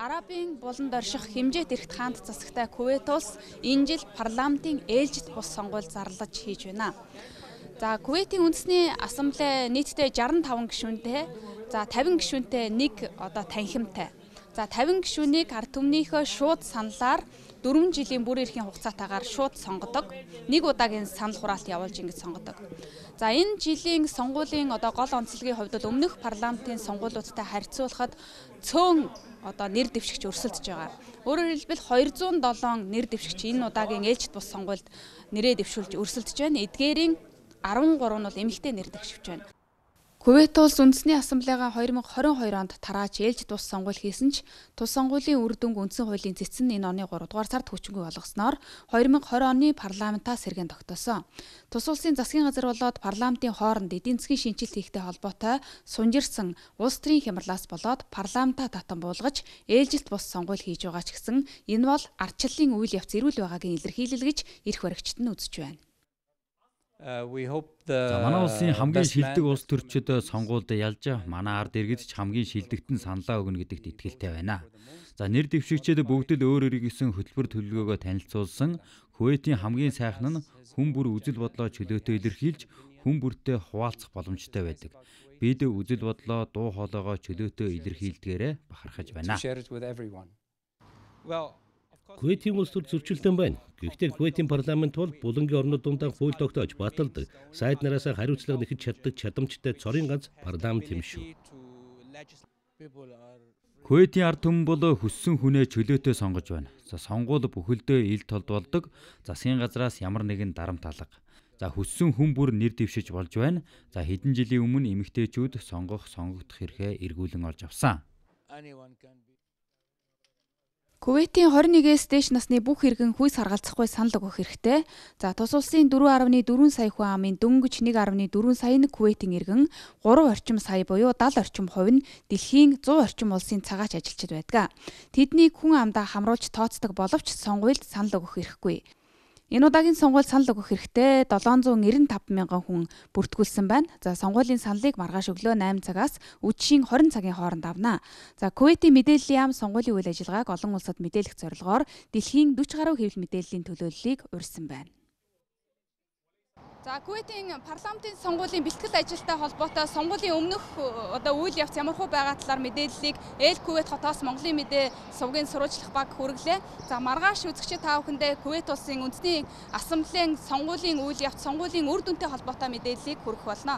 Арабын буланд орших хэмжээт эрхт хаант засагтай Кувейт улс энэ жил парламентын ээлжит бус сонгуульд зарлаж хийж байна. За Кувейтийн үндэсний ассамбле нийтдээ 65 гишүүнтэй, за 50 гишүүнтэй нэг танхимтай. За 50 гишүүнийг ард түмнийхөө шууд саналаар 4 жилийн бүр эрхийн хугацаатаагаар шууд сонгодог. Нэг удаагийн санал хураалт явуулж ингэж сонгодог. За энэ жилийн сонгуулийн гол онцлогийн хувьд бол өмнөх парламентын сонгуулиудтай харьцуулахад цөөн нэр дэвшигч өрсөлдөж байгаа. Өөрөөр хэлбэл 207 нэр дэвшигч энэ удаагийн ээлжит бус сонгуульд нэрээ дэвшүүлж өрсөлдөж байна. Эдгээрийн 13 нь бол эмэгтэй нэр дэвшивч байна. Кувейт улс үндэсний ассамблега 2022 онд тарааж ээлжит бус сонгуул хийсэн ч тус сонгуулийн үр дүнг үндсэн хуулийн цэцэн энэ оны 3 дугаар сард хүчингүй болгосноор 2020 оны парламентаас сэргээн тогтоосон. Тус улсын засгийн газар болоод парламентын хооронд эдийн засгийн шинжилт хийхтэй холбоотой сунжирсан улс төрийн хямралаас болоод парламентаа татан буулгаж ээлжилт бус сонгуул хийж байгаа ч гэсэн энэ бол ардчлалын үйл явц эрүүл байгаагийн илэрхийлэл гэж эрх баригчид нь үзэж байна. Манай улсын хамгийн шилдэг улс төрчид сонгуульд ялж манай ард иргэд ч хамгийн шилдэгтэн саналаа өгнө гэдэгт итгэлтэй байна. За нэр дэвшигчид бүгд л өөр өөрийн хөтөлбөр төлөвлөгөөгөө танилцуулсан. Кувейтийн хамгийн сайхан нь хүн бүр үзэл бодлоо чөлөөтэй илэрхийлж хүн бүртээ хуваалцах боломжтой байдаг. Бид үзэл бодлоо дуу хоолойгоо чөлөөтэй илэрхийлдгээрээ бахархаж байна. Кувейтийн улс төр зөрчилдөөн байна. Гэхдээ Кувейтийн парламент бол булангийн орнууд дундаа хууль тогтоож баталдаг. Сайд нараасаа хариуцлага нэхэж чаддаг чадамжтай цорын ганц парламент юм шүү. Кувейтийн ард түмэн бол хүссэн хүнээ чөлөөтэй сонгож байна. За сонгуул бүхэлдээ ил толд болдог. Засгийн газраас ямар нэгэн дарамт алга. За хүссэн хүн бүр нэр дэвшиж болж байна. За хэдэн жилийн өмнө эмэгтэйчүүд сонгогдох эрхээ эргүүлэн олж авсан. Кувейтийн 21-ээс дээш насны бүх иргэн хүйс харгалзахгүй санал өгөх хэрэгтэй. За тус улсын 4.4 сая хүн амын дөнгөж 1.4 сая Кувейтийн иргэн 3 орчим сая буюу 70 орчим хувь нь дэлхийн 100 орчим улсын цагаач ажилчид байдаг. Тэднийг хүн амдаа хамруулж тооцдог боловч сонгуульд санал өгөх эрхгүй. Энэ удаагийн сонгуульд санал өгөх хэрэгтэй 795 мянган хүн бүртгүүлсэн байна. За сонгуулийн саналыг маргааш өглөө 8 цагаас үдшийн 20 цагийн хооронд авна. За Кувейтийн мэдээллийн яам сонгуулийн үйл ажиллагааг олон улсад мэдээлэх зорилгоор дэлхийн 40 гаруй хэвлэл мэдээллийн төлөөллийг урьдсан байна. За Кувейтийн парламентын сонгуулийн бэлтгэл ажилтай холбоотой сонгуулийн өмнөх үйл явц ямар хөө байгаа талаар мэдээллийг Эл Кувейт хотоос Монголын мэдээ сувгийн сурвалжлах баг хүргэлээ. За маргааш үзэгчид та бүхэндээ Кувейт улсын үндэсний ассамблеийн сонгуулийн үйл явц, сонгуулийн үр дүнтэй холбоотой мэдээллийг хүргэх болно.